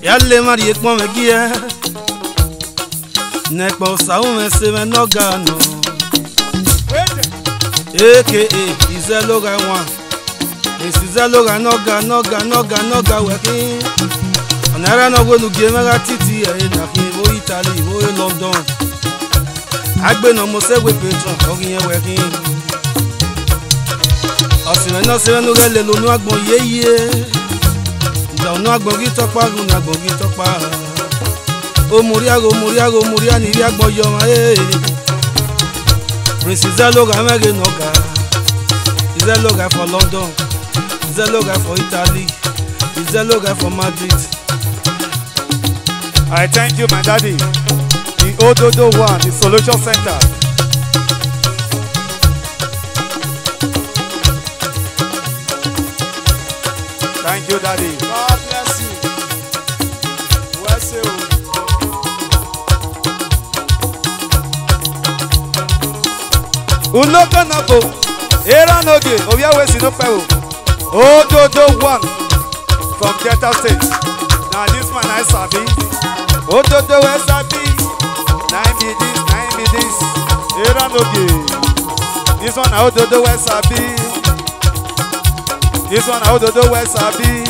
Yalle mari ekmo megie. Nekpo saume seme nogano. AKA Izeloga One. Izeloga noga working. Onara no go lugie mega titi e na kin bo Italy bo London. Aigbenomose we patron ogiyen working. Osime no se no gele lo nu agbon yeye. Da nu agbon gi topa gun agbon gi topa. O muria ni ri agbon yo ma e. Prince Izeloga mege noga. Izeloga for London. Izeloga for Italy. Izeloga for Madrid. I thank you, my daddy. The Ododo One, the Solution Center. Thank you, daddy. God bless you. Bless you. Uloka nabo, era noge, oya wesi no pewo. Ododo One from Delta State. Now this man I sabi. Ododo we sabi. Nine be this. Era noge. This one Ododo we sabi. This one Ododo we sabi.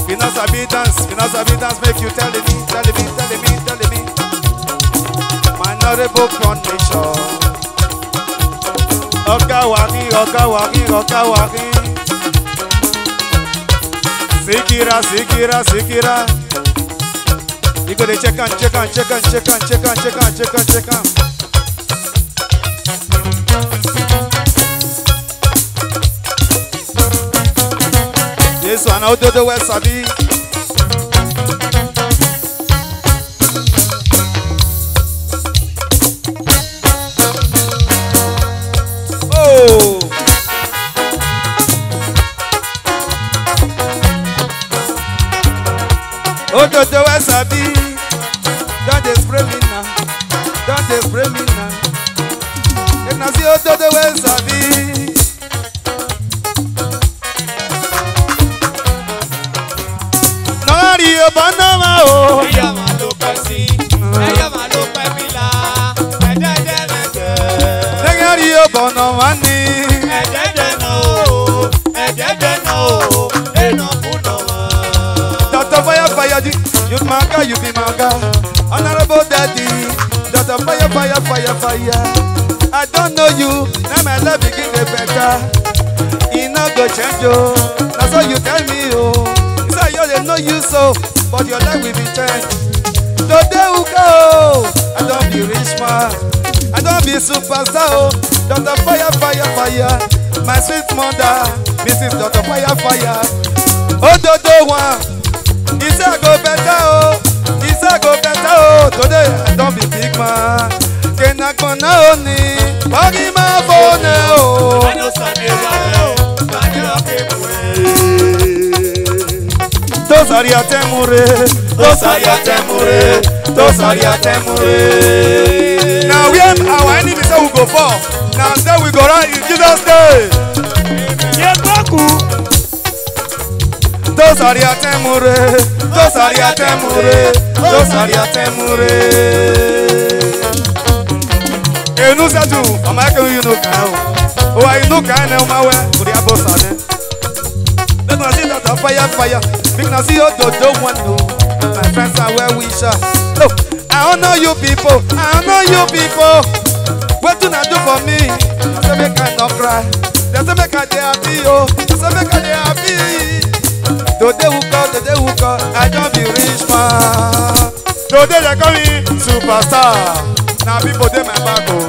We not sabi dance. Make you tell me. Minorable condition. Oka waki. Sikira. You go to check on. This one out of the West Sabi. Oh. Out of the West Sabi. Don't they spray me now. And I see out of the West Sabi. Banama o. Eya ma lo pesi, eya ma lo pemila, edede. Negari o Banama ni. Edede no, eno kunoma. Dr. Fire, you maga, you be maga. Honorable Daddy, Dr. Fire. I don't know you, now my love begin to better. He no go change you, that's all you tell me oh. Say you they know you so. But your life will be changed. Today we go. I don't be rich man. I don't be superstar. Dr. Fire. My sweet mother, Mrs. Dr. Fire. Ododo One. He say I go better. Today I don't be big man. Kenakona oni. Bagi ma phone oh. I know Sunday right. Tosaria temure. Now we have our enemy say we go fall. Now say we go run in Jesus' name. Yes, Baku. Tosaria temure. Enu satu, amake you no kan. Oh, I no kan na ma we, uri abosane. Let us see that fire. Big na see Ododo One no. My friends are well wisher. Look, I don't know you people. What do not do for me? I say make I not cry. They say make I dey happy oh. They say make I dey happy. Today who call, I don't be rich man. Today they call me superstar. Now people dey my back oh.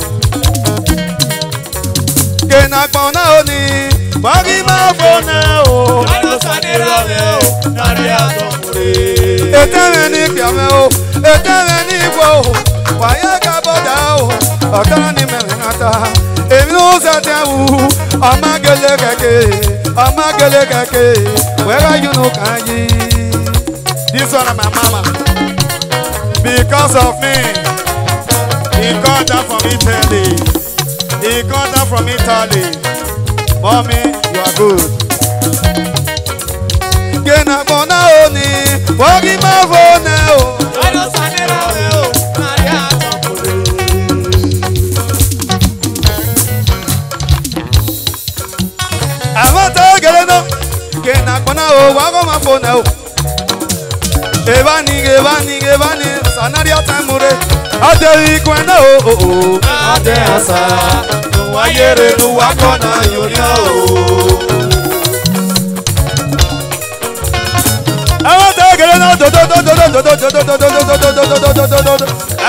Kenakona oni. Bagi ma phone oh. I know Sunday right. Nari atomure. Eternity kiame oh. Eternity wo. Waya kaboda oh. Otani memengata. Emi no satewu. Amagele keke. Where are you no kanyi? This one my mama. Because of me, he got that from Italy. Mommy, you are good. Kena bona oni, wagi Amata geleno. Kena kona o wago mafona o. Evani. Sanaria tamure. Ade ikwena o. Ade asa. Nuwayere nuwakona yoria o. Amata geleno do.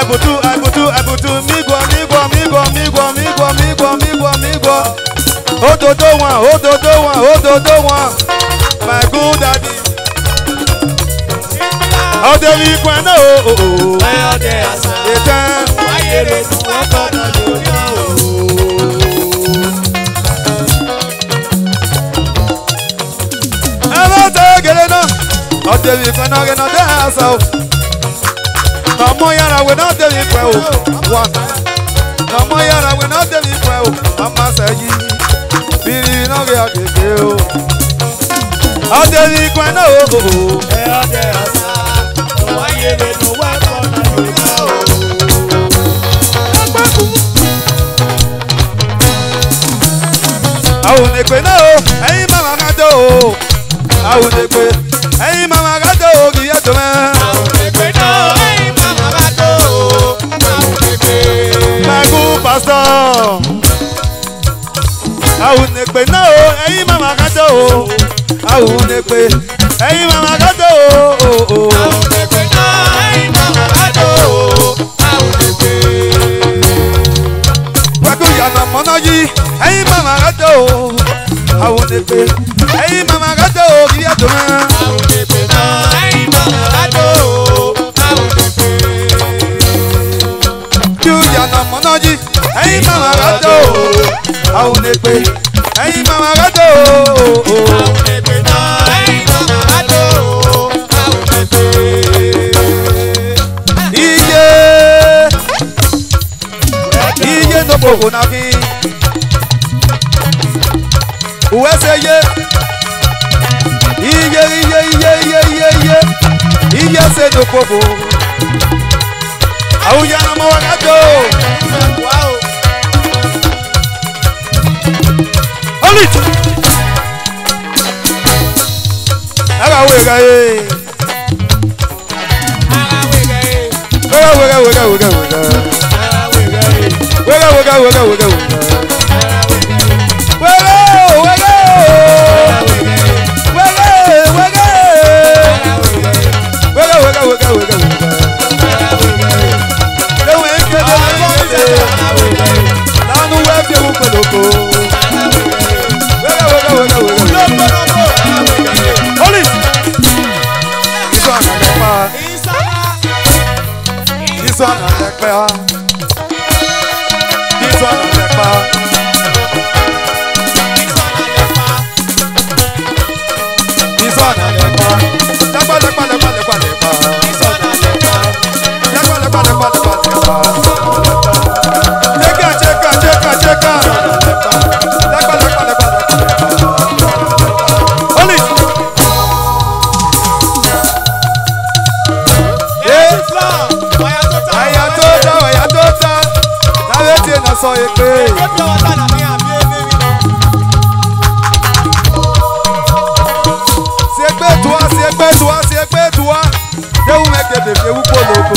Abutu migwa. Ododo one. My good daddy. Ode ikwena o. Ade asa. Etan. Nuwayere nuwakona yoria o. Amata geleno. Ode ikwena gena de asa o. Mama yara we not dey pray o. One. Mama yara we not dey pray o. Mama say yi. Biri no ge akeke o. Ode ikwena o. Ade asa. Nuwayere nuwakona yoria o. Awu ne pe na o. Eyin mama ka do o. Awu ne pe. Eyin mama ka do o ki ye to me. My good pastor. Awu ne pe na o. Eyin mama ka do o. Awu ne pe. Eyin mama ka do o. Yana monoji, hey mama gato. I want to pay. Hey mama gato, give it to me. I want to pay. Hey mama gato. I want to pay. You yana monoji, hey mama gato. I want to pay. Hey mama gato. I want to pay. Hey mama gato. I want to pay. Iye no pogo na ki. Uweseye. Iye se no pogo. Auya na mawagato. Wow. Hold it. Aga wega e. Wega. This one on the clear. This one on the bar. This one on the bar. So you pay. C'est toi. They will make it if you follow.